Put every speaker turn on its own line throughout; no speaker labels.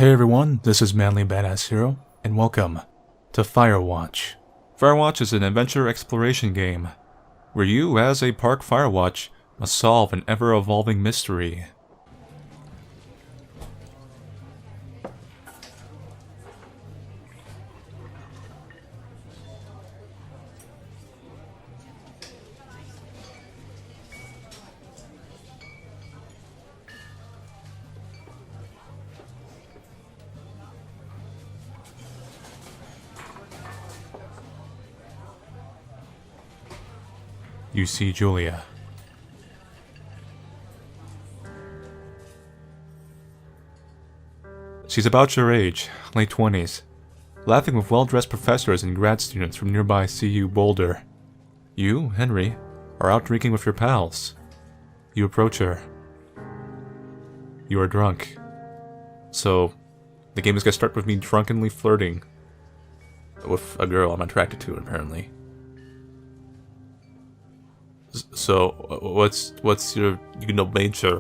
Hey everyone, this is Manly Badass Hero, and welcome to Firewatch. Firewatch is an adventure exploration game, where you, as a park Firewatch, must solve an ever-evolving mystery. You see Julia. She's about your age, late 20s, laughing with well-dressed professors and grad students from nearby CU Boulder. You, Henry, are out drinking with your pals. You approach her. You are drunk. So, the game is gonna start with me drunkenly flirting with a girl I'm attracted to, apparently. So, what's your, major?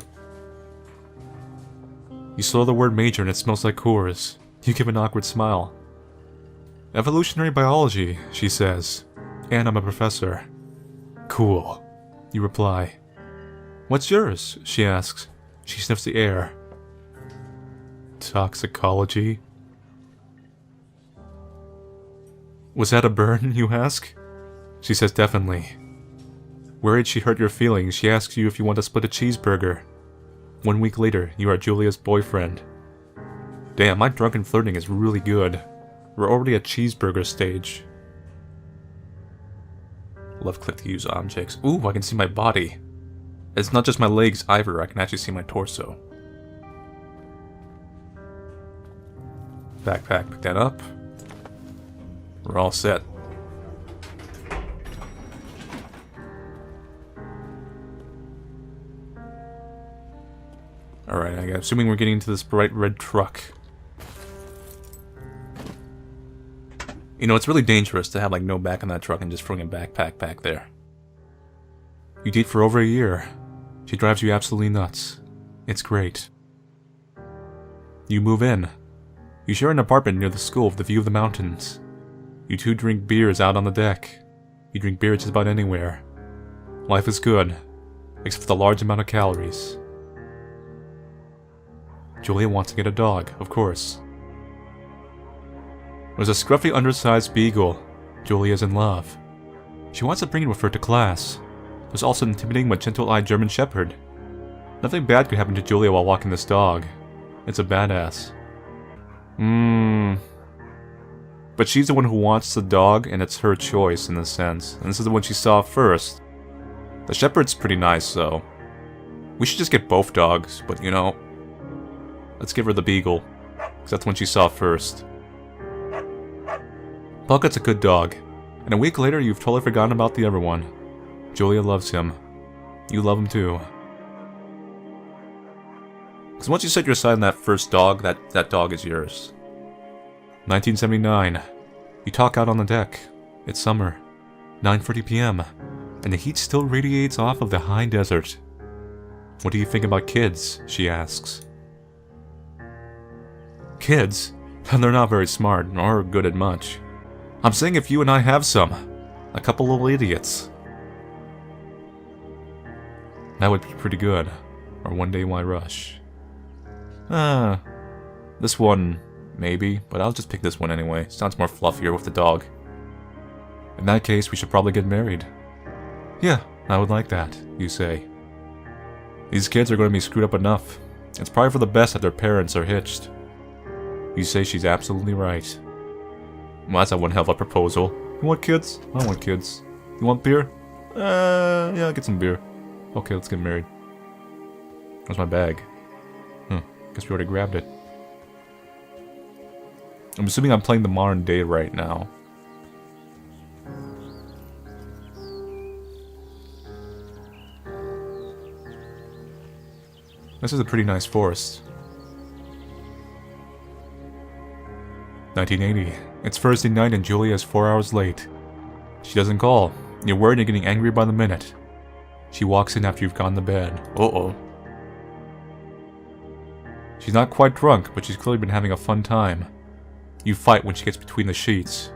You swallow the word major and it smells like Coors. You give an awkward smile. Evolutionary biology, she says. And I'm a professor. Cool, you reply. What's yours? She asks. She sniffs the air. Toxicology? Was that a burn, you ask? She says definitely. Worried she hurt your feelings, she asks you if you want to split a cheeseburger. 1 week later, you are Julia's boyfriend. Damn, my drunken flirting is really good. We're already at cheeseburger stage. Left click to use objects. Ooh, I can see my body. It's not just my legs either, I can actually see my torso. Backpack, pick that up. We're all set. Alright, I'm assuming we're getting into this bright red truck. You know, it's really dangerous to have, like, no back on that truck and just throwing a backpack back there. You date for over a year. She drives you absolutely nuts. It's great. You move in. You share an apartment near the school with the view of the mountains. You two drink beers out on the deck. You drink beer just about anywhere. Life is good, except for the large amount of calories. Julia wants to get a dog, of course. There's a scruffy undersized beagle. Julia's in love. She wants to bring it with her to class. There's also an intimidating but gentle-eyed German Shepherd. Nothing bad could happen to Julia while walking this dog. It's a badass. But she's the one who wants the dog, and it's her choice in a sense. And this is the one she saw first. The Shepherd's pretty nice, though. We should just get both dogs, but you know... Let's give her the beagle, because that's one she saw first. Bucket's a good dog, and a week later you've totally forgotten about the other one. Julia loves him. You love him too. Because once you set your sight on that first dog, that dog is yours. 1979. You talk out on the deck. It's summer. 9:30 p.m. And the heat still radiates off of the high desert. What do you think about kids? She asks. Kids? They're not very smart, or good at much. I'm saying if you and I have some. A couple of idiots. That would be pretty good. Or one day why rush? This one, maybe, but I'll just pick this one anyway. Sounds more fluffier with the dog. In that case, we should probably get married. Yeah, I would like that, you say. These kids are going to be screwed up enough. It's probably for the best that their parents are hitched. You say she's absolutely right. Well, that's a one hell of a proposal. You want kids? I want kids. You want beer? Yeah, I'll get some beer. Okay, let's get married. Where's my bag? Guess we already grabbed it. I'm assuming I'm playing the modern day right now. This is a pretty nice forest. 1980. It's Thursday night and Julia is 4 hours late. She doesn't call. You're worried and getting angry by the minute. She walks in after you've gone to bed. Uh-oh. She's not quite drunk, but she's clearly been having a fun time. You fight when she gets between the sheets.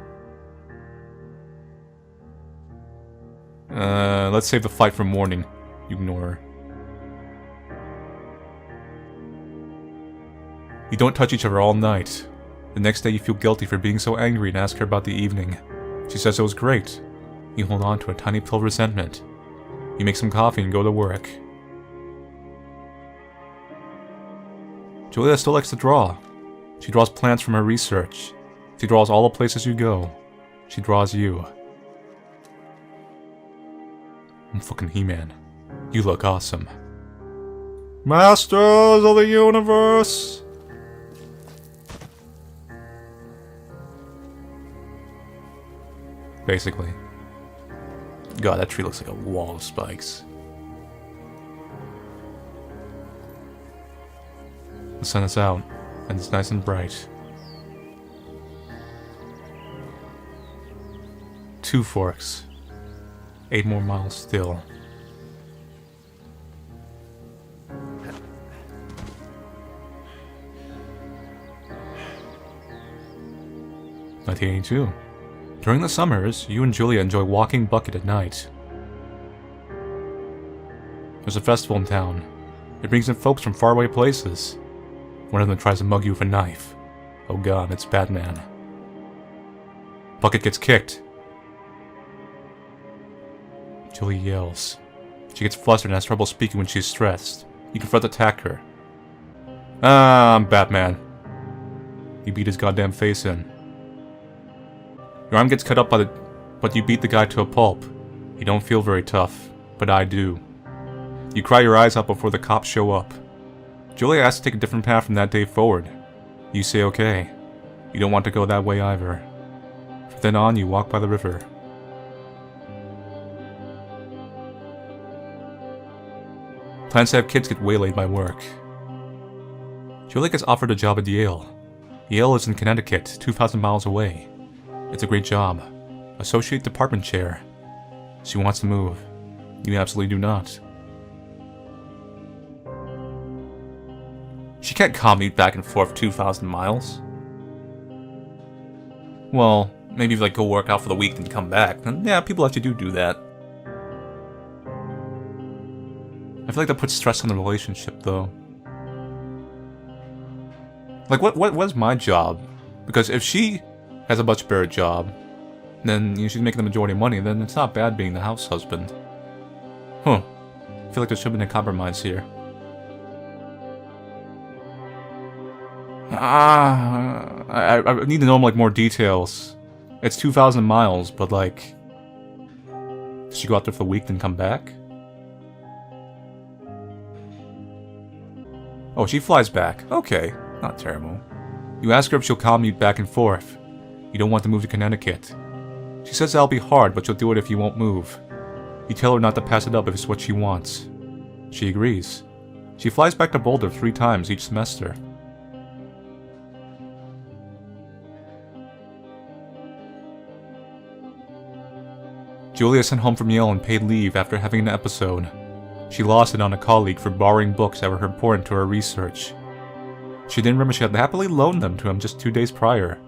Let's save the fight for morning. You ignore her. You don't touch each other all night. The next day you feel guilty for being so angry and ask her about the evening. She says it was great. You hold on to a tiny pill of resentment. You make some coffee and go to work. Julia still likes to draw. She draws plants from her research. She draws all the places you go. She draws you. I'm fucking He-Man. You look awesome. Masters of the Universe! Basically. God, that tree looks like a wall of spikes. The sun is out, and it's nice and bright. 2 forks. 8 more miles still. (1982). During the summers, you and Julia enjoy walking Bucket at night. There's a festival in town. It brings in folks from faraway places. One of them tries to mug you with a knife. Oh god, it's Batman. Bucket gets kicked. Julia yells. She gets flustered and has trouble speaking when she's stressed. You confront to attack her. I'm Batman. You beat his goddamn face in. Your arm gets cut up but you beat the guy to a pulp. You don't feel very tough, but I do. You cry your eyes out before the cops show up. Julia asks to take a different path from that day forward. You say okay. You don't want to go that way either. From then on, you walk by the river. Plans to have kids get waylaid by work. Julia gets offered a job at Yale. Yale is in Connecticut, 2,000 miles away. It's a great job. Associate department chair. She wants to move. You absolutely do not. She can't commute back and forth 2,000 miles. Well, maybe if go work out for the week then come back. And yeah, people actually do that. I feel like that puts stress on the relationship, though. What's my job? Because if she has a much better job, then she's making the majority of money, then it's not bad being the house husband. Huh. I feel like there should have been a compromise here. I need to know more details. It's 2,000 miles, but does she go out there for the week then come back? Oh, she flies back. Okay, not terrible. You ask her if she'll commute back and forth. You don't want to move to Connecticut. She says that'll be hard, but she'll do it if you won't move. You tell her not to pass it up if it's what she wants. She agrees. She flies back to Boulder 3 times each semester. Julia sent home from Yale on paid leave after having an episode. She lost it on a colleague for borrowing books that were important to her research. She didn't remember she had happily loaned them to him just 2 days prior.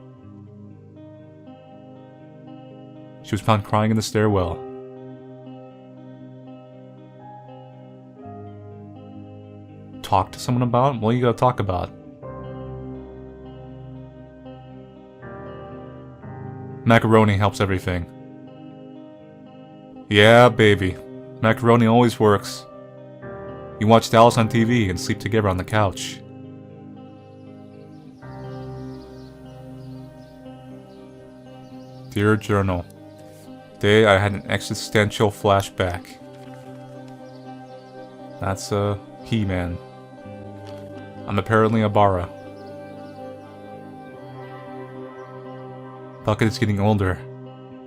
She was found crying in the stairwell. Talk to someone about it? What are you gonna talk about? Macaroni helps everything. Yeah, baby. Macaroni always works. You watch Dallas on TV and sleep together on the couch. Dear Journal. Today I had an existential flashback. That's He-Man. I'm apparently a Bara. Bucket is getting older.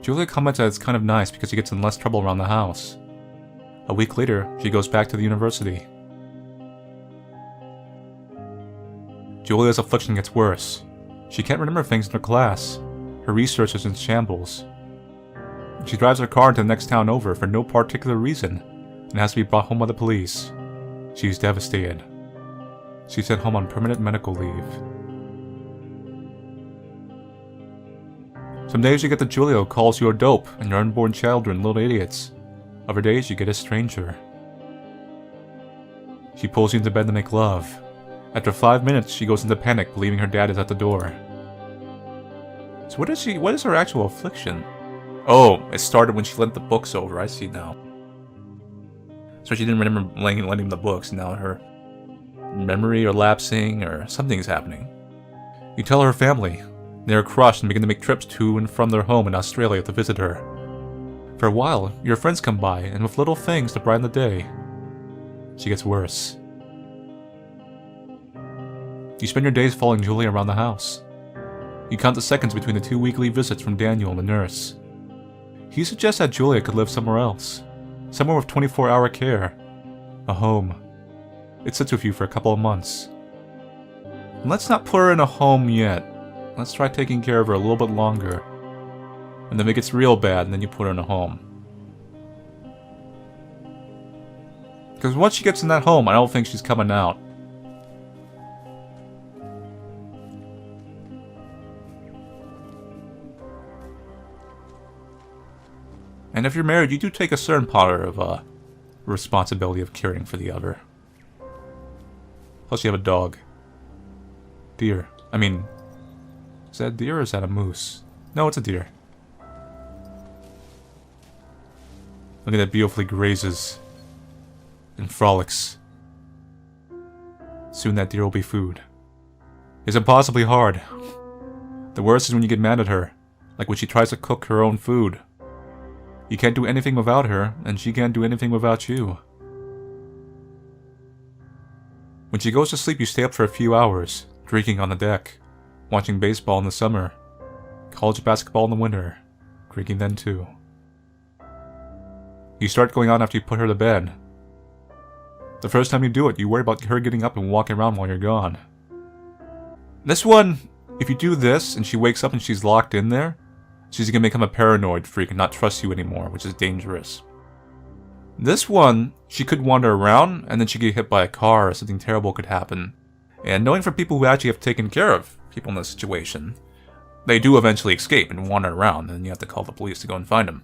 Julia comments that it's kind of nice because he gets in less trouble around the house. A week later, she goes back to the university. Julia's affliction gets worse. She can't remember things in her class. Her research is in shambles. She drives her car into the next town over for no particular reason and has to be brought home by the police. She's devastated. She's sent home on permanent medical leave. Some days you get the Julia who calls you a dope and your unborn children little idiots. Other days you get a stranger. She pulls you into bed to make love. After 5 minutes, she goes into panic, believing her dad is at the door. So what is her actual affliction? Oh, it started when she lent the books over, I see now. So she didn't remember lending the books, now her memory or lapsing or something's happening. You tell her family. They are crushed and begin to make trips to and from their home in Australia to visit her. For a while, your friends come by, and with little things to brighten the day, she gets worse. You spend your days following Julia around the house. You count the seconds between the 2 weekly visits from Daniel and the nurse. He suggests that Julia could live somewhere else. Somewhere with 24-hour care. A home. It sits with you for a couple of months. And let's not put her in a home yet. Let's try taking care of her a little bit longer. And then it gets real bad, and then you put her in a home. Because once she gets in that home, I don't think she's coming out. And if you're married, you do take a certain part of responsibility of caring for the other. Plus you have a dog. Deer. I mean, is that a deer or is that a moose? No, it's a deer. Look at that beautifully grazes and frolics. Soon that deer will be food. It's impossibly hard. The worst is when you get mad at her, like when she tries to cook her own food. You can't do anything without her, and she can't do anything without you. When she goes to sleep, you stay up for a few hours, drinking on the deck, watching baseball in the summer, college basketball in the winter, drinking then too. You start going on after you put her to bed. The first time you do it, you worry about her getting up and walking around while you're gone. This one, if you do this and she wakes up and she's locked in there, she's gonna become a paranoid freak and not trust you anymore, which is dangerous. This one, she could wander around and then she could get hit by a car or something terrible could happen. And knowing for people who actually have taken care of people in this situation, they do eventually escape and wander around, and you have to call the police to go and find them.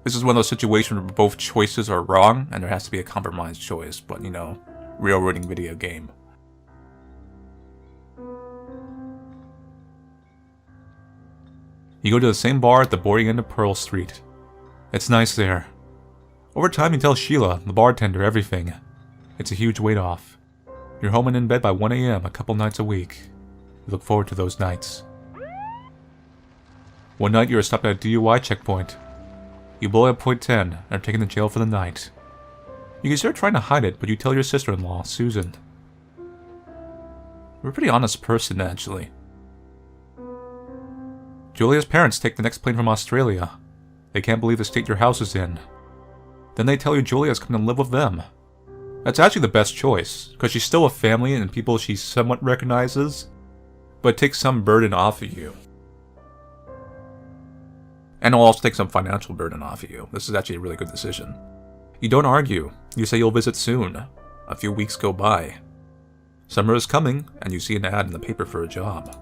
This is one of those situations where both choices are wrong, and there has to be a compromised choice, but you know, railroading video game. You go to the same bar at the boarding end of Pearl Street. It's nice there. Over time you tell Sheila, the bartender, everything. It's a huge weight off. You're home and in bed by 1 AM a couple nights a week. You look forward to those nights. One night you are stopped at a DUI checkpoint. You blow at point 10 and are taken to jail for the night. You consider trying to hide it, but you tell your sister-in-law, Susan. You're a pretty honest person, actually. Julia's parents take the next plane from Australia. They can't believe the state your house is in. Then they tell you Julia's coming to live with them. That's actually the best choice, because she's still a family and people she somewhat recognizes, but it takes some burden off of you. And it'll also take some financial burden off of you. This is actually a really good decision. You don't argue. You say you'll visit soon. A few weeks go by. Summer is coming, and you see an ad in the paper for a job.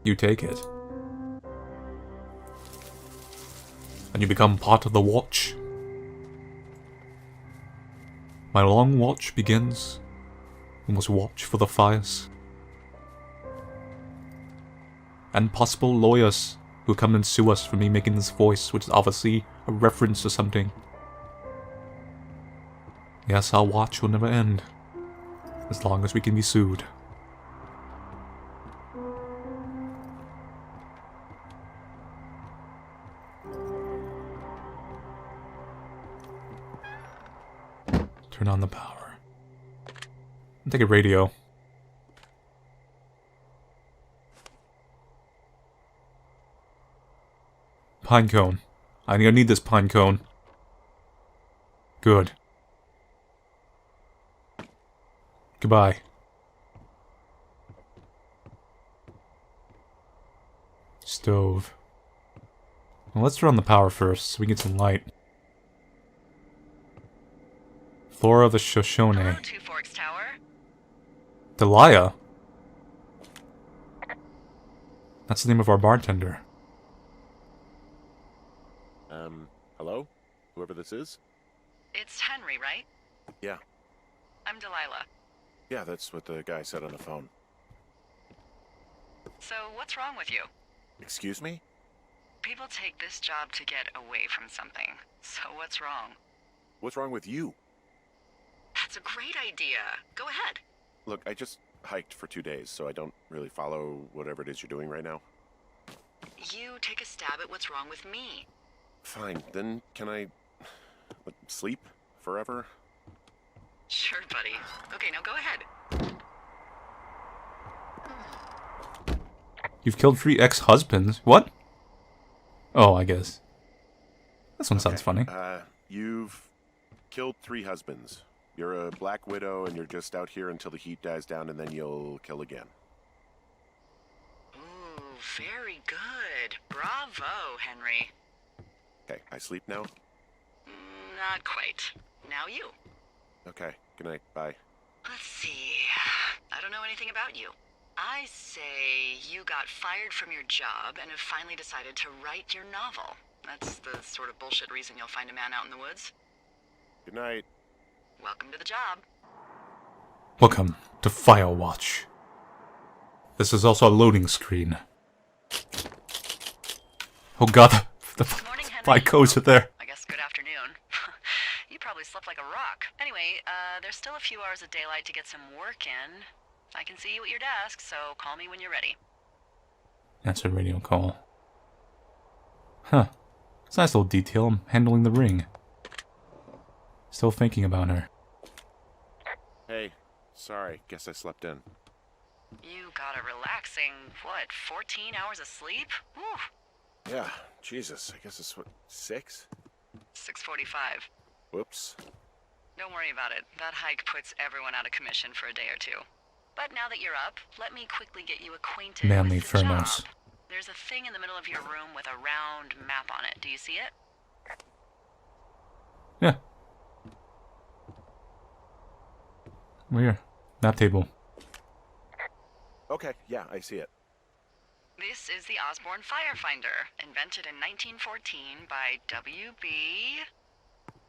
You take it. And you become part of the watch. My long watch begins. We must watch for the fires. And possible lawyers who come and sue us for me making this voice, which is obviously a reference to something. Yes, our watch will never end, as long as we can be sued. Turn on the power. Take a radio. Pine cone. I'm gonna need this pine cone. Good. Goodbye. Stove. Well, let's turn on the power first so we can get some light. Flora of the Shoshone.
Hello, Two Forks Tower.
Delia? That's the name of our bartender.
Hello? Whoever this is?
It's Henry, right?
Yeah.
I'm Delilah.
Yeah, that's what the guy said on the phone.
So, what's wrong with you?
Excuse me?
People take this job to get away from something. So, what's wrong?
What's wrong with you?
That's a great idea. Go ahead.
Look, I just hiked for 2 days, so I don't really follow whatever it is you're doing right now.
You take a stab at what's wrong with me.
Fine, then can I sleep forever?
Sure, buddy. Okay, now go ahead.
You've killed 3 ex-husbands. What? Oh, I guess. This one sounds funny.
You've killed 3 husbands. You're a black widow and you're just out here until the heat dies down and then you'll kill again.
Ooh, very good. Bravo, Henry.
Okay, I sleep now?
Not quite. Now you.
Okay, good night, bye.
Let's see. I don't know anything about you. I say you got fired from your job and have finally decided to write your novel. That's the sort of bullshit reason you'll find a man out in the woods.
Good night.
Welcome to the job.
Welcome to Firewatch. This is also a loading screen. Oh god, the
Morning, Henry.
my codes are there.
I guess good afternoon. You probably slept like a rock. Anyway, there's still a few hours of daylight to get some work in. I can see you at your desk, so call me when you're ready.
That's a radio call. Huh. It's a nice little detail. I'm handling the ring. Still thinking about her.
Hey, sorry, guess I slept in.
You got a relaxing, 14 hours of sleep? Whew.
Yeah, Jesus, I guess it's what, 6?
6:45.
Whoops.
Don't worry about it. That hike puts everyone out of commission for a day or two. But now that you're up, let me quickly get you acquainted
Manly
with the
Furnos.
job. There's a thing in the middle of your room with a round map on it. Do you see it?
Yeah. We're here. Map table.
Okay, yeah, I see it.
This is the Osborne Firefinder, invented in 1914 by W.B.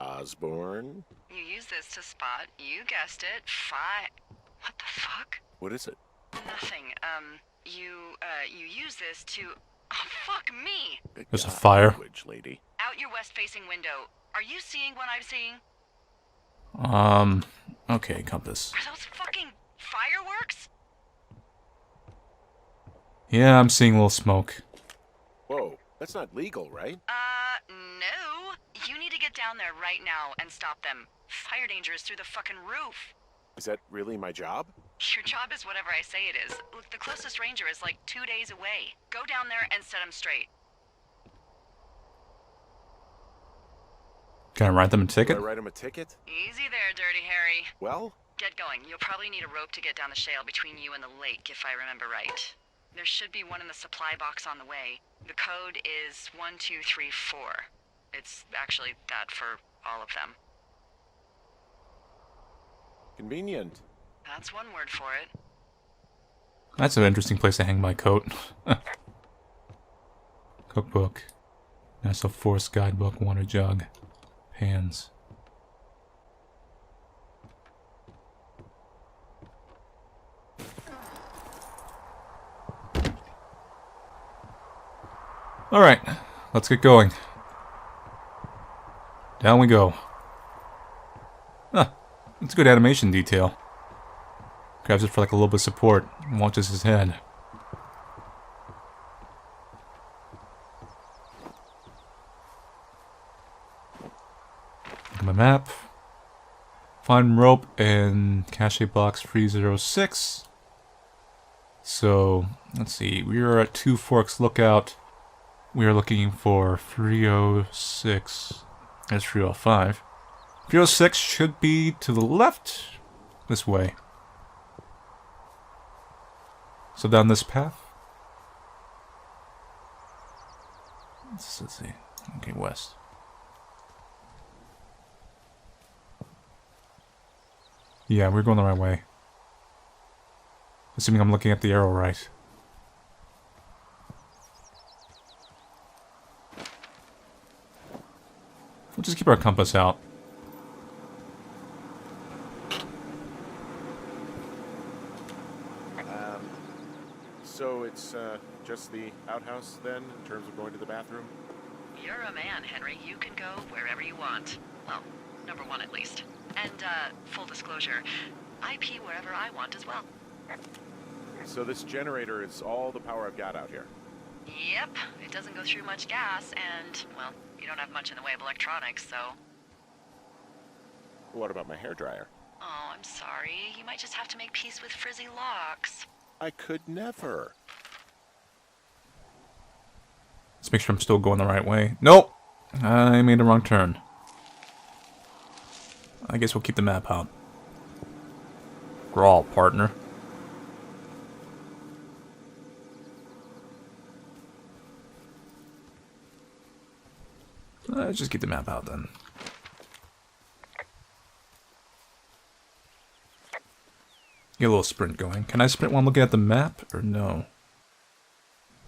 Osborne?
You use this to spot, you guessed it, What the fuck?
What is it?
Nothing. You use this to... Oh, fuck me!
There's a fire.
Language, lady.
Out your west-facing window. Are you seeing what I'm seeing?
Okay, compass.
Are those fucking fireworks?
Yeah, I'm seeing a little smoke.
Whoa, that's not legal, right?
No. You need to get down there right now and stop them. Fire danger is through the fucking roof.
Is that really my job?
Your job is whatever I say it is. Look, the closest ranger is like 2 days away. Go down there and set them straight.
Can I write them a ticket?
Do I write him a ticket?
Easy there, Dirty Harry.
Well?
Get going. You'll probably need a rope to get down the shale between you and the lake, if I remember right. There should be one in the supply box on the way. The code is 1234. It's actually that for all of them.
Convenient.
That's one word for it.
That's an interesting place to hang my coat. Cookbook. National Forest Guidebook. Water jug. Pans. Alright, let's get going. Down we go. Ah, that's a good animation detail. Grabs it for like a little bit of support and watches his head. My map. Find rope and cache box 306. So, let's see. We are at Two Forks Lookout. We are looking for 306. That's 305. 306 should be to the left. This way. So down this path. Let's see. Okay, west. Yeah, we're going the right way. Assuming I'm looking at the arrow right. We'll just keep our compass out.
So it's just the outhouse then, in terms of going to the bathroom?
You're a man, Henry. You can go wherever you want. Well, number one at least. And, full disclosure, I pee wherever I want as well.
So this generator is all the power I've got out here.
Yep, it doesn't go through much gas, and, well, you don't have much in the way of electronics, so...
What about my hairdryer?
Oh, I'm sorry. You might just have to make peace with frizzy locks.
I could never.
Let's make sure I'm still going the right way. Nope! I made a wrong turn. I guess we'll keep the map out. Grawl, partner. Let's just keep the map out then. Get a little sprint going. Can I sprint while looking at the map, or no?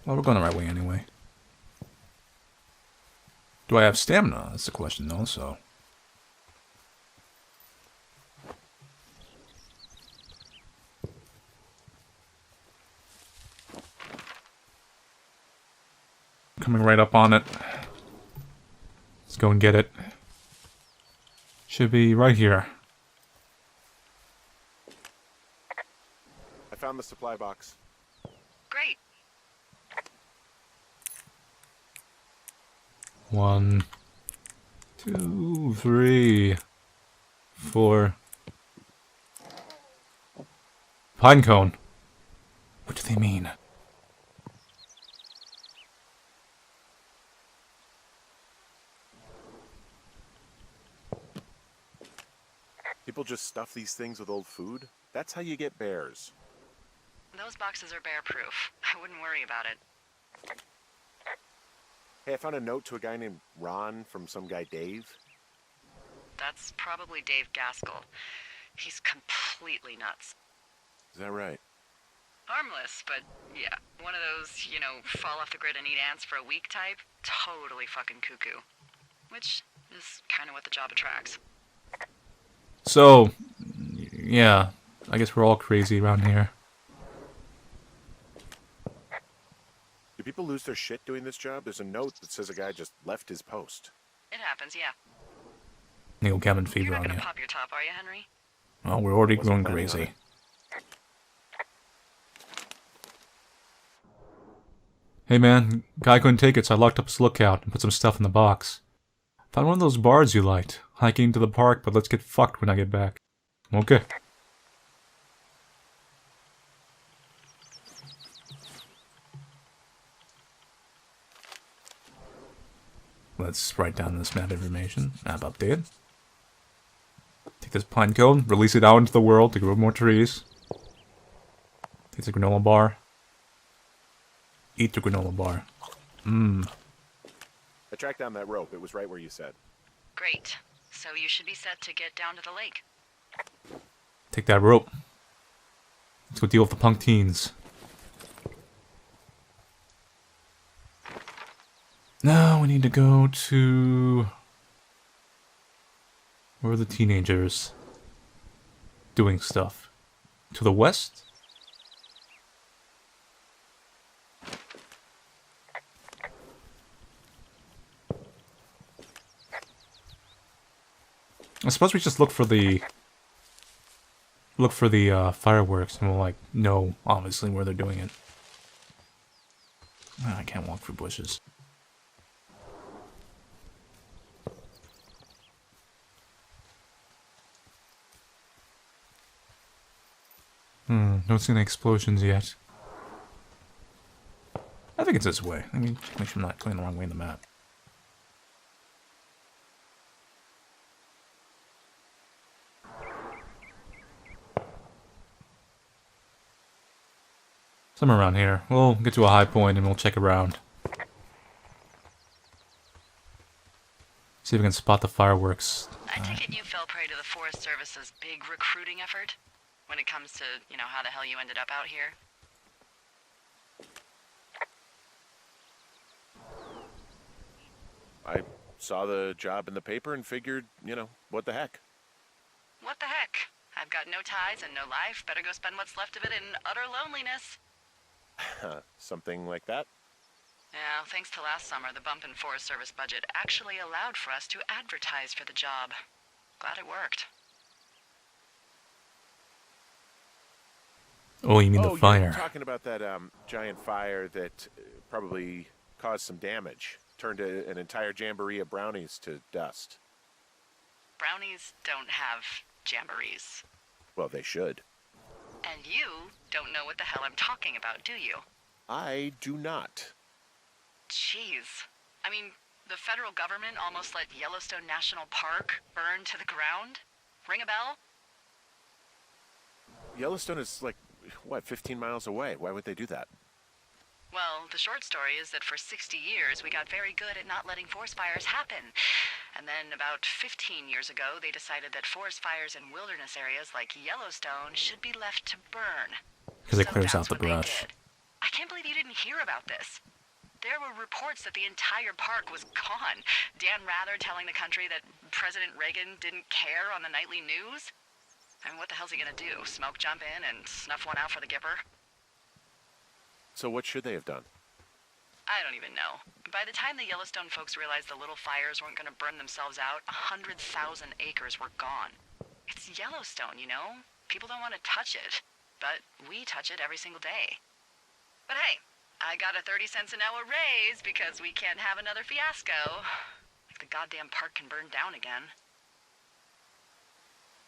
Well, we're going the right way anyway. Do I have stamina? That's the question, though, so... Coming right up on it. Let's go and get it. Should be right here.
I found the supply box.
Great.
1, 2, 3, 4. Pine cone. What do they mean?
People just stuff these things with old food? That's how you get bears.
Those boxes are bear-proof. I wouldn't worry about it.
Hey, I found a note to a guy named Ron from some guy Dave.
That's probably Dave Gaskell. He's completely nuts.
Is that right?
Harmless, but yeah, one of those, you know, fall off the grid and eat ants for a week type. Totally fucking cuckoo. Which is kind of what the job attracts.
So, yeah, I guess we're all crazy around here.
Do people lose their shit doing this job? There's a note that says a guy just left his post.
It happens, yeah.
Neil cabin
You're
fever
not
on
gonna
you.
pop your top, are you, Henry?
Well, we're already
Wasn't
going
planning on
crazy.
it.
Hey man, guy couldn't take it, so I locked up his lookout and put some stuff in the box. Found one of those bars you liked. Hiking to the park, but let's get fucked when I get back. Okay. Let's write down this map information. Map updated. Take this pine cone, release it out into the world to grow more trees. Take the granola bar. Eat the granola bar. Mmm.
I tracked down that rope. It was right where you said.
Great. So you should be set to get down to the lake.
Take that rope. Let's go deal with the punk teens. Now we need to go to... Where are the teenagers doing stuff? To the west? I suppose we just look for the fireworks and we'll like know obviously where they're doing it. I can't walk through bushes. Don't see any explosions yet. I think it's this way. I mean, make sure I'm not going the wrong way in the map. Somewhere around here. We'll get to a high point and we'll check around. See if we can spot the fireworks.
I I take it you fell prey to the Forest Service's big recruiting effort? When it comes to, how the hell you ended up out here?
I saw the job in the paper and figured, what the heck.
What the heck? I've got no ties and no life. Better go spend what's left of it in utter loneliness.
Something like that?
Yeah, thanks to last summer, the bump in Forest Service budget actually allowed for us to advertise for the job. Glad it worked.
Oh, you mean the fire?
You're talking about that giant fire that probably caused some damage. Turned an entire jamboree of brownies to dust.
Brownies don't have jamborees.
Well, they should.
And you don't know what the hell I'm talking about, do you?
I do not.
Jeez. I mean, the federal government almost let Yellowstone National Park burn to the ground? Ring a bell?
Yellowstone is 15 miles away. Why would they do that?
Well, the short story is that for 60 years, we got very good at not letting forest fires happen. And then about 15 years ago, they decided that forest fires in wilderness areas like Yellowstone should be left to burn.
Because it clears out
that's
the
what they
brush.
did. I can't believe you didn't hear about this. There were reports that the entire park was gone. Dan Rather telling the country that President Reagan didn't care on the nightly news. I mean, what the hell's he gonna do? Smoke jump in and snuff one out for the Gipper?
So what should they have done?
I don't even know. By the time the Yellowstone folks realized the little fires weren't gonna burn themselves out, 100,000 acres were gone. It's Yellowstone, People don't want to touch it. But we touch it every single day. But hey, I got a 30 cents an hour raise because we can't have another fiasco. Like the goddamn park can burn down again.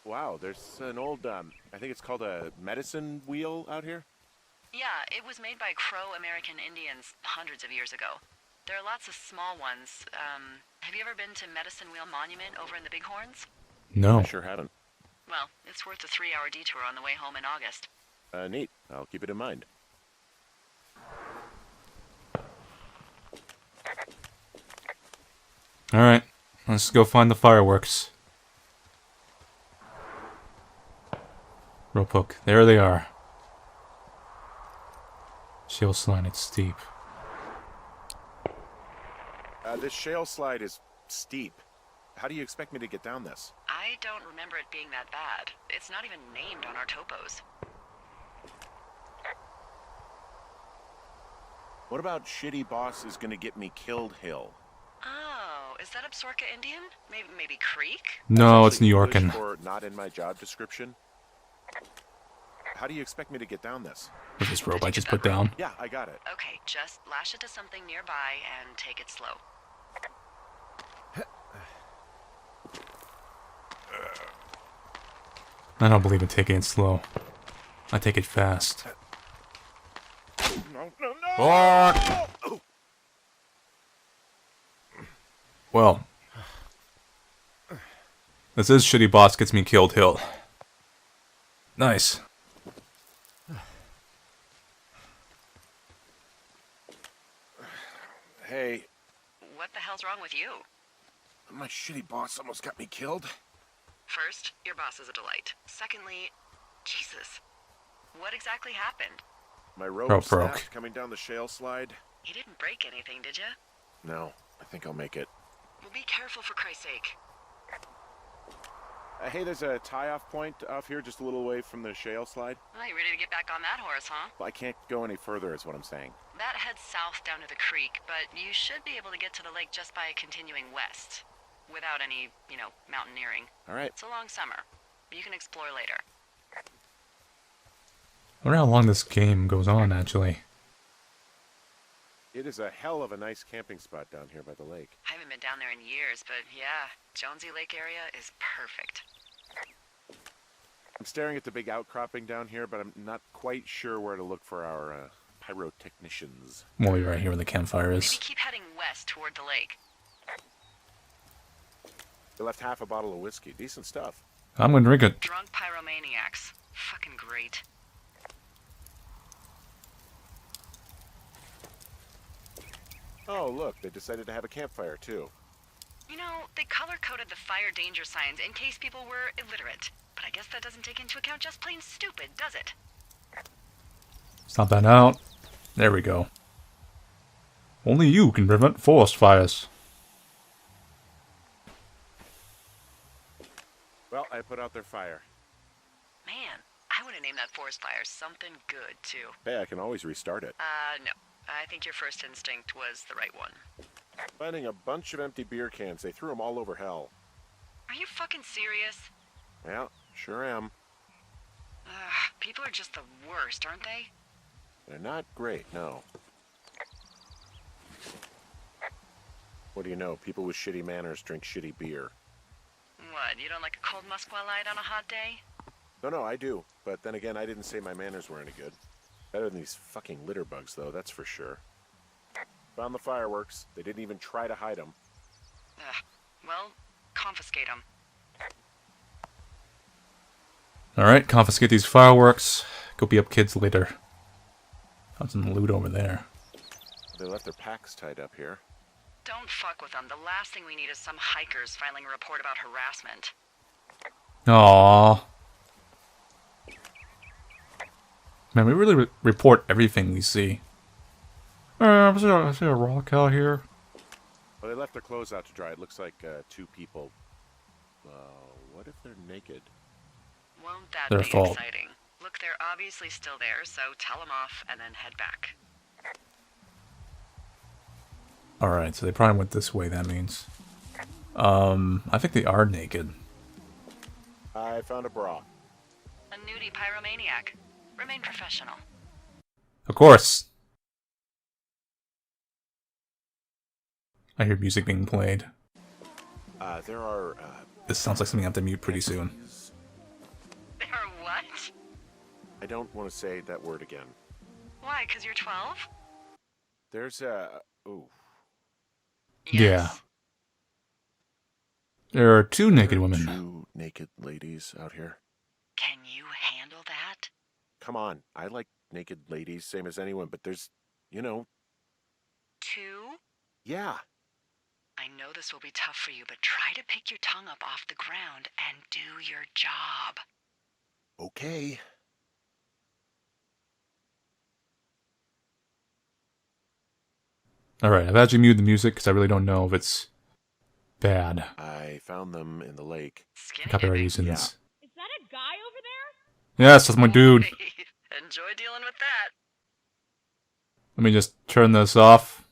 Wow, there's an old, I think it's called a medicine wheel out here?
Yeah, it was made by Crow American Indians hundreds of years ago. There are lots of small ones. Have you ever been to Medicine Wheel Monument over in the Bighorns?
No.
I sure haven't.
Well, it's worth a 3-hour detour on the way home in August.
Neat. I'll keep it in mind.
Alright, let's go find the fireworks. Rope hook. There they are. Shale slide, it's steep.
This shale slide is steep. How do you expect me to get down this?
I don't remember it being that bad. It's not even named on our topos.
What about Shitty Boss is gonna get me killed hill?
Oh, is that Absorka Indian? Maybe Creek?
No,
That's
it's New
actually
Yorkin.
English for not in my job description. How do you expect me to get down this?
With this rope I just put down.
Yeah, I got it.
Okay, just lash it to something nearby and take it slow.
I don't believe in taking it slow. I take it fast.
No, no, no!
Oh! Well. This is Shitty Boss Gets Me Killed Hill. Nice.
Hey,
What the hell's wrong with you?
my shitty boss almost got me killed.
First, your boss is a delight. Secondly, Jesus. What exactly happened?
My rope
Rope
snapped
broke.
coming down the shale slide.
You didn't break anything, did you?
No, I think I'll make it.
Well, be careful for Christ's sake.
Hey, there's a tie-off point off here just a little away from the shale slide.
Well, you ready to get back on that horse, huh?
Well, I can't go any further is what I'm saying.
That heads south down to the creek, but you should be able to get to the lake just by continuing west. Without any, mountaineering.
All right.
It's a long summer. You can explore later.
I wonder how long this game goes on, actually.
It is a hell of a nice camping spot down here by the lake.
I haven't been down there in years, but yeah, Jonesy Lake area is perfect.
I'm staring at the big outcropping down here, but I'm not quite sure where to look for our pyrotechnicians.
We'll be right here where the campfire
Maybe
is.
keep heading west toward the lake.
They left half a bottle of whiskey. Decent stuff.
I'm gonna drink it.
Drunk pyromaniacs. Fucking great.
Oh, look, they decided to have a campfire, too.
You know, they color-coded the fire danger signs in case people were illiterate. But I guess that doesn't take into account just plain stupid, does it?
Stomp that out. There we go. Only you can prevent forest fires.
Well, I put out their fire.
Man, I would have named that forest fire something good, too.
Hey, I can always restart it.
No. I think your first instinct was the right one.
Finding a bunch of empty beer cans. They threw them all over hell.
Are you fucking serious?
Yeah, sure am.
People are just the worst, aren't they?
They're not great, no. What do you know? People with shitty manners drink shitty beer.
What, you don't like a cold Musqua Light on a hot day?
No, I do. But then again, I didn't say my manners were any good. Better than these fucking litter bugs, though, that's for sure. Found the fireworks. They didn't even try to hide them.
Well, confiscate them.
Alright, confiscate these fireworks. Go beat up kids later. Found some loot over there.
They left their packs tied up here.
Don't fuck with them. The last thing we need is some hikers filing a report about harassment.
Aww. Man, we really report everything we see. I see a rock out here.
Well, they left their clothes out to dry. It looks like 2 people. What if they're naked?
Won't that
Their
be
fault.
exciting? Look, they're obviously still there, so tell them off and then head back.
Alright, so they probably went this way, that means. I think they are naked.
I found a bra.
A nudie pyromaniac. Remain professional.
Of course! I hear music being played.
There are,
This sounds like something I have to mute pretty soon.
There are what?
I don't want to say that word again.
Why, 'cause you're 12?
There's ooh.
Yeah. There are 2 naked women.
2 naked ladies out here.
Can you handle that?
Come on, I like naked ladies, same as anyone, but there's,
2?
Yeah.
I know this will be tough for you, but try to pick your tongue up off the ground and do your job.
Okay.
Alright, I've actually muted the music because I really don't know if it's bad.
I found them in the lake.
Skinny
Copyright
dipping.
reasons.
Yeah.
Is that a guy over there?
Yes, that's my dude.
Enjoy dealing with that.
Let me just turn this off.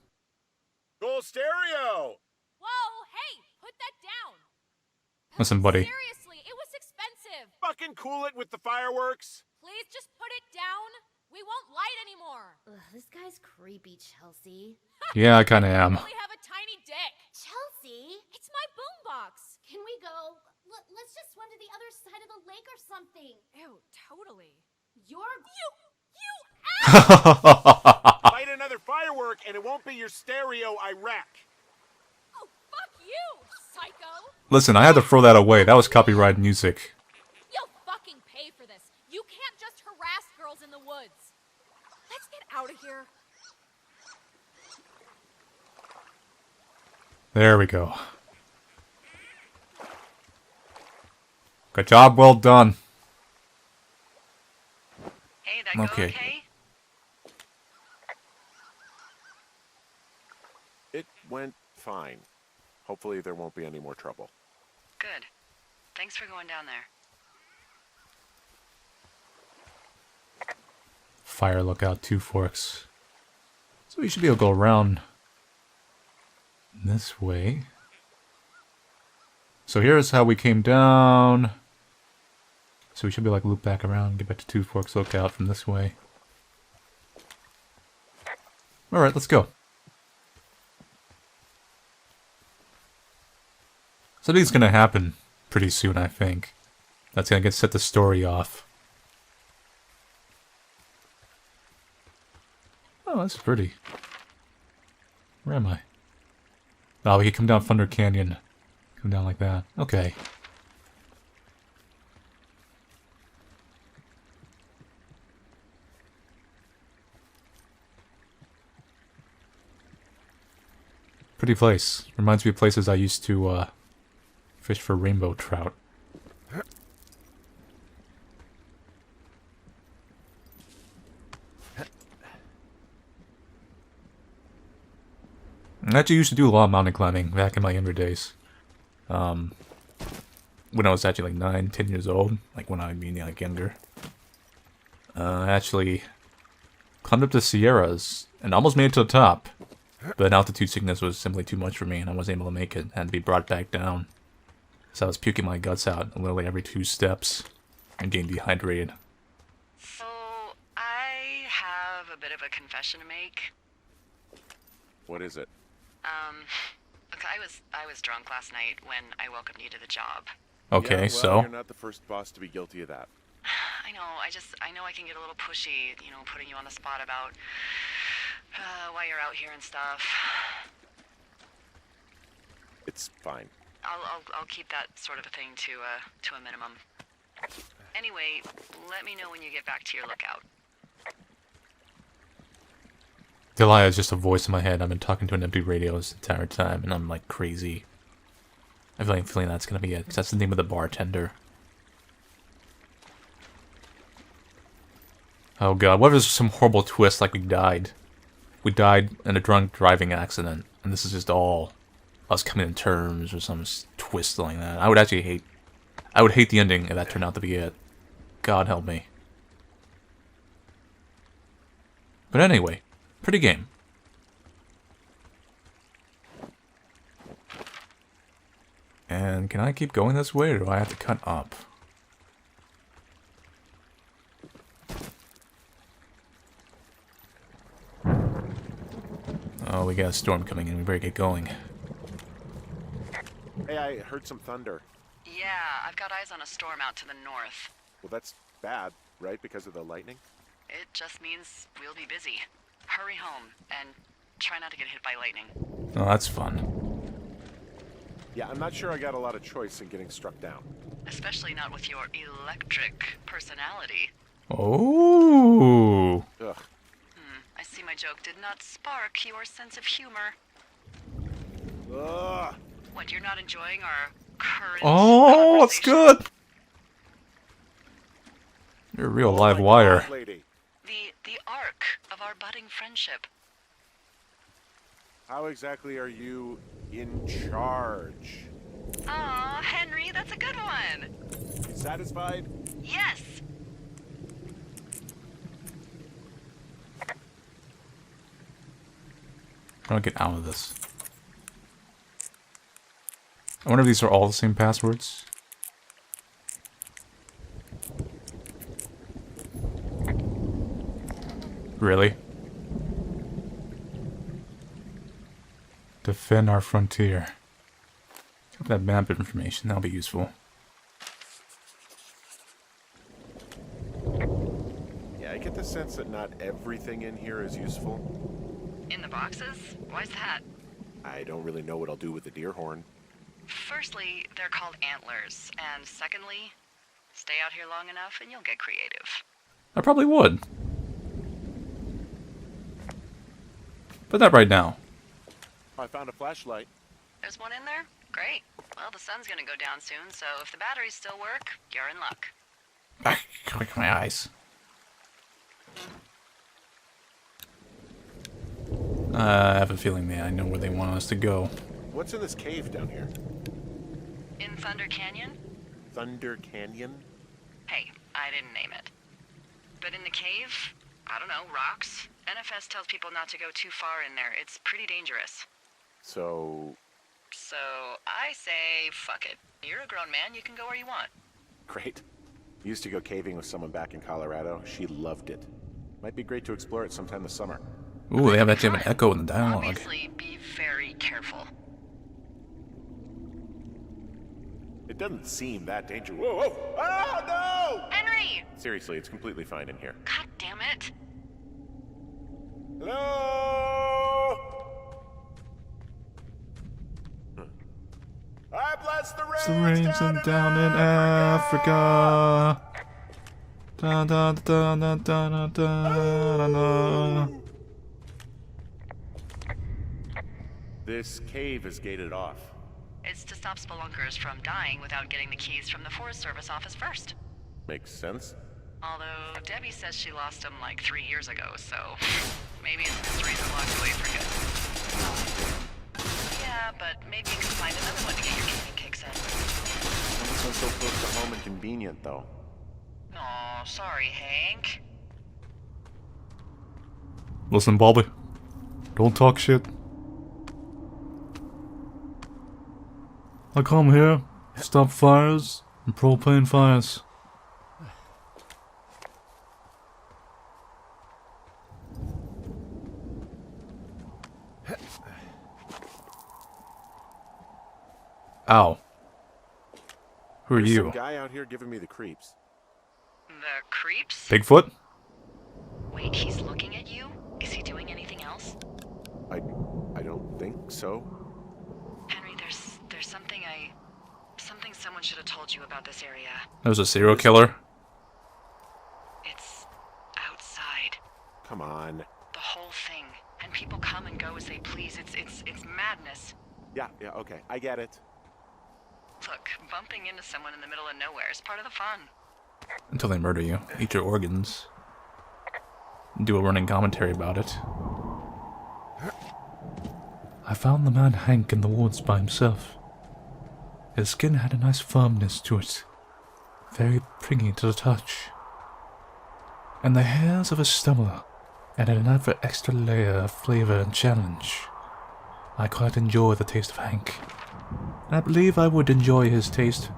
Cool stereo!
Whoa, hey, put that down.
Listen, buddy.
Seriously, it was expensive.
Fucking cool it with the fireworks!
Please just put it down. We won't light anymore.
Ugh, this guy's creepy, Chelsea.
Yeah, I kinda am.
You only have a tiny dick.
Chelsea?
It's my boombox.
Can we go? Let's just swim to the other side of the lake or something.
Ew, totally.
You're...
Light another firework and it won't be your stereo I wreck.
Oh, fuck you, psycho.
Listen, I had to throw that away. That was copyright music.
You'll fucking pay for this. You can't just harass girls in the woods. Let's get out of here.
There we go. Good job, well done.
Hey, that go
Okay.
okay?
It went fine. Hopefully there won't be any more trouble.
Good. Thanks for going down there.
Fire lookout, 2 forks. So we should be able to go around this way. So here's how we came down. So we should be like loop back around and get back to 2 forks lookout from this way. Alright, let's go. Something's gonna happen pretty soon, I think. That's gonna set the story off. Oh, that's pretty. Where am I? Oh, we can come down Thunder Canyon. Come down like that. Okay. Pretty place. Reminds me of places I used to fish for rainbow trout. I actually used to do a lot of mountain climbing back in my younger days. When I was actually like 9, 10 years old, like when I mean like younger. I actually climbed up the Sierras and almost made it to the top. But altitude sickness was simply too much for me and I wasn't able to make it. I had to be brought back down. So I was puking my guts out literally every 2 steps and getting dehydrated.
So, I have a bit of a confession to make.
What is it?
Look, I was drunk last night when I welcomed you to the job.
Okay,
Yeah, well,
so?
you're not the first boss to be guilty of that.
I know I can get a little pushy, you know, putting you on the spot about why you're out here and stuff.
It's fine.
I'll keep that sort of a thing to a minimum. Anyway, let me know when you get back to your lookout.
Delia is just a voice in my head. I've been talking to an empty radio this entire time, and I'm like crazy. I feel like I'm feeling that's gonna be it, because that's the name of the bartender. Oh god, what if there's some horrible twist like we died? We died in a drunk driving accident, and this is just all us coming to terms or some twist like that. I would hate the ending if that turned out to be it. God help me. But anyway, pretty game. And can I keep going this way, or do I have to cut up? Oh, we got a storm coming in. We better get going.
Hey, I heard some thunder.
Yeah, I've got eyes on a storm out to the north.
Well, that's bad, right? Because of the lightning?
It just means we'll be busy. Hurry home, and try not to get hit by lightning.
Oh, that's fun.
Yeah, I'm not sure I got a lot of choice in getting struck down.
Especially not with your electric personality.
Oh.
Ugh.
I see my joke did not spark your sense of humor.
Ugh.
What, you're not enjoying our current
Oh, that's
conversation?
good. You're a real live wire.
God, lady.
The arc of our budding friendship.
How exactly are you in charge?
Aw, Henry, that's a good one.
You satisfied?
Yes.
How do I get out of this? I wonder if these are all the same passwords. Really? Defend our frontier. That map information, that'll be useful.
Yeah, I get the sense that not everything in here is useful.
In the boxes? Why's that?
I don't really know what I'll do with the deer horn.
Firstly, they're called antlers. And secondly, stay out here long enough and you'll get creative.
I probably would. But not right now.
I found a flashlight.
There's one in there? Great. Well, the sun's gonna go down soon, so if the batteries still work, you're in luck.
Quick, my eyes. I have a feeling that I know where they want us to go.
What's in this cave down here?
In Thunder Canyon?
Thunder Canyon?
Hey, I didn't name it. But in the cave, I don't know, rocks? NFS tells people not to go too far in there. It's pretty dangerous.
So
I say, fuck it. You're a grown man, you can go where you want.
great. Used to go caving with someone back in Colorado. She loved it. Might be great to explore it sometime this summer.
Ooh, they have actually have an echo in the dialogue.
Obviously, be very careful.
It doesn't seem that dangerous. Whoa, whoa! Oh, no!
Henry!
Seriously, it's completely fine in here.
God damn it.
Hello? I bless the rains,
It's the rains down in Africa. Da da da da da da da da.
This cave is gated off.
It's to stop spelunkers from dying without getting the keys from the Forest Service office first.
Makes sense.
Although Debbie says she lost them like 3 years ago, so maybe it's mysteries are locked away for good. Yeah, but maybe you can find another one to get your gaming kicks in.
This one's so close to home and convenient, though.
Aw, sorry, Hank.
Listen, Bobby. Don't talk shit. I come here, stop fires and propane fires. Ow. Who are
There's
you?
some guy out here giving me the creeps.
The creeps?
Bigfoot?
Wait, he's looking at you? Is he doing anything else?
I don't think so.
Henry, there's something something someone should have told you about this area.
That was a serial killer?
It's outside.
Come on.
The whole thing. And people come and go as they please. It's madness.
Yeah, okay, I get it.
Look, bumping into someone in the middle of nowhere is part of the fun.
Until they murder you, eat your organs, do a running commentary about it. I found the man Hank in the woods by himself. His skin had a nice firmness to it, very pringy to the touch. And the hairs of his stomach added another extra layer of flavor and challenge. I quite enjoy the taste of Hank. And I believe I would enjoy his taste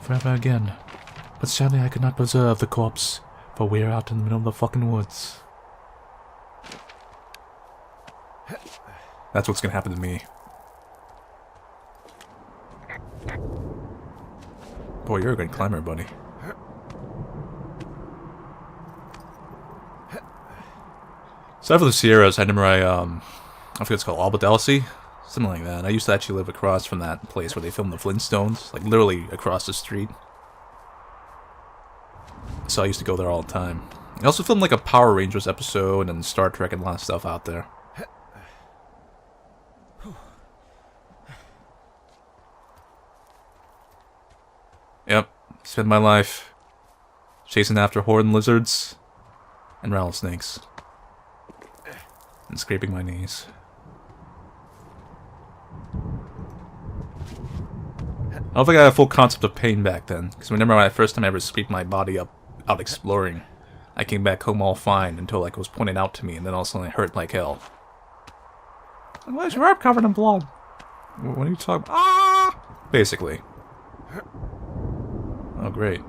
forever again. But sadly I could not preserve the corpse, for we're out in the middle of the fucking woods. That's what's gonna happen to me. Boy, you're a good climber, buddy. So for the Sierras, I remember I forget what it's called, Albadelsi? Something like that. I used to actually live across from that place where they filmed the Flintstones. Like, literally across the street. So I used to go there all the time. I also filmed like a Power Rangers episode and Star Trek and a lot of stuff out there. Yep. Spent my life chasing after horned lizards and rattlesnakes. And scraping my knees. I don't think I had a full concept of pain back then, because remember my first time I ever scraped my body up out exploring, I came back home all fine until like it was pointed out to me, and then all of a sudden it hurt like hell. Why is your arm covered in blood? What are you talking about? Ah! Basically. Oh, great.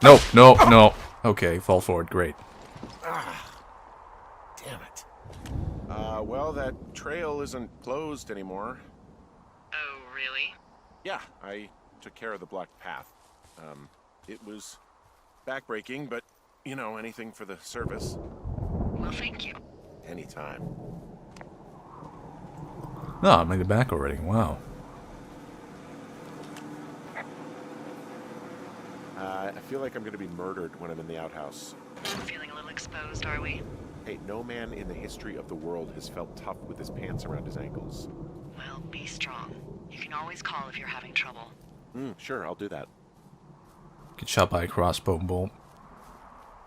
No, no, no. Okay, fall forward, great.
Damn it. Well, that trail isn't closed anymore.
Oh, really?
Yeah, I took care of the blocked path. It was backbreaking, but, you know, anything for the service.
Well, thank you.
Anytime.
No, I made it back already, wow.
I feel like I'm gonna be murdered when I'm in the outhouse.
Feeling a little exposed, are we?
Hey, no man in the history of the world has felt tough with his pants around his ankles.
Well, be strong. You can always call if you're having trouble.
Sure, I'll do that.
Get shot by a crossbow bolt.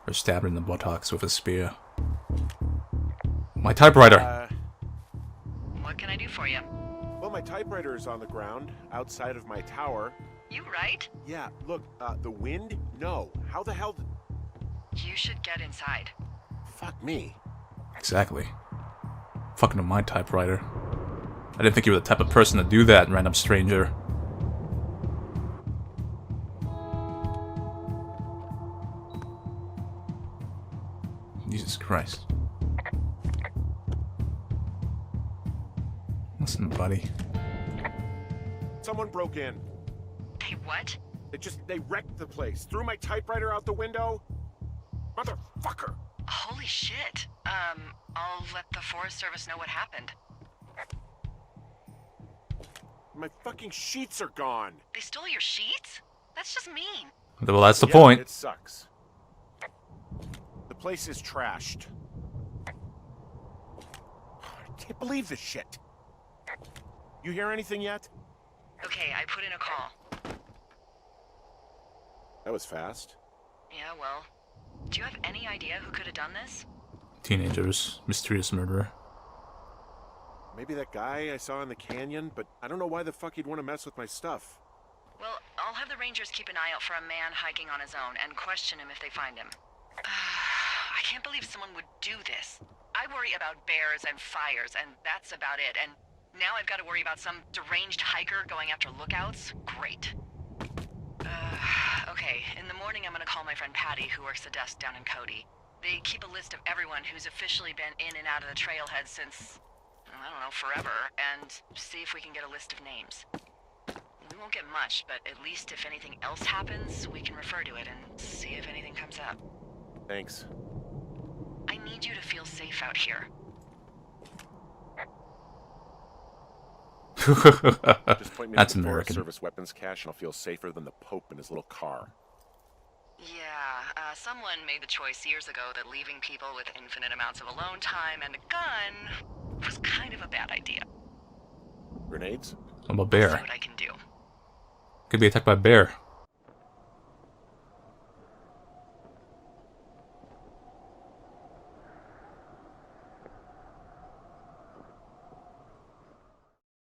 Or stabbed in the buttocks with a spear. My typewriter!
What can I do for you?
Well, my typewriter is on the ground, outside of my tower.
You right?
Yeah, look, the wind? No. How the hell
You should get inside.
Fuck me.
Exactly. Fucking with my typewriter. I didn't think you were the type of person to do that, random stranger. Jesus Christ. Listen, buddy.
Someone broke in.
Hey, what?
They wrecked the place. Threw my typewriter out the window. Motherfucker.
Holy shit. I'll let the Forest Service know what happened.
My fucking sheets are gone.
They stole your sheets? That's just mean.
Well, that's the
Yeah,
point.
It sucks. The place is trashed. can't believe this shit. You hear anything yet?
Okay, I put in a call.
That was fast.
Yeah, well, do you have any idea who could have done this?
Teenagers. Mysterious murderer.
Maybe that guy I saw in the canyon, but I don't know why the fuck he'd want to mess with my stuff.
Well, I'll have the Rangers keep an eye out for a man hiking on his own and question him if they find him. I can't believe someone would do this. I worry about bears and fires, and that's about it. And now I've got to worry about some deranged hiker going after lookouts? Great. Okay, in the morning I'm gonna call my friend Patty, who works the desk down in Cody. They keep a list of everyone who's officially been in and out of the trailhead since, I don't know, forever, and see if we can get a list of names. We won't get much, but at least if anything else happens, we can refer to it and see if anything comes up.
Thanks.
I need you to feel safe out here.
Just point me
That's
to the Forest
American.
Service weapons cache and I'll feel safer than the Pope in his little car.
Yeah, someone made the choice years ago that leaving people with infinite amounts of alone time and a gun was kind of a bad idea.
Grenades?
I'm a
See
bear.
what I can do.
Could be attacked by a bear.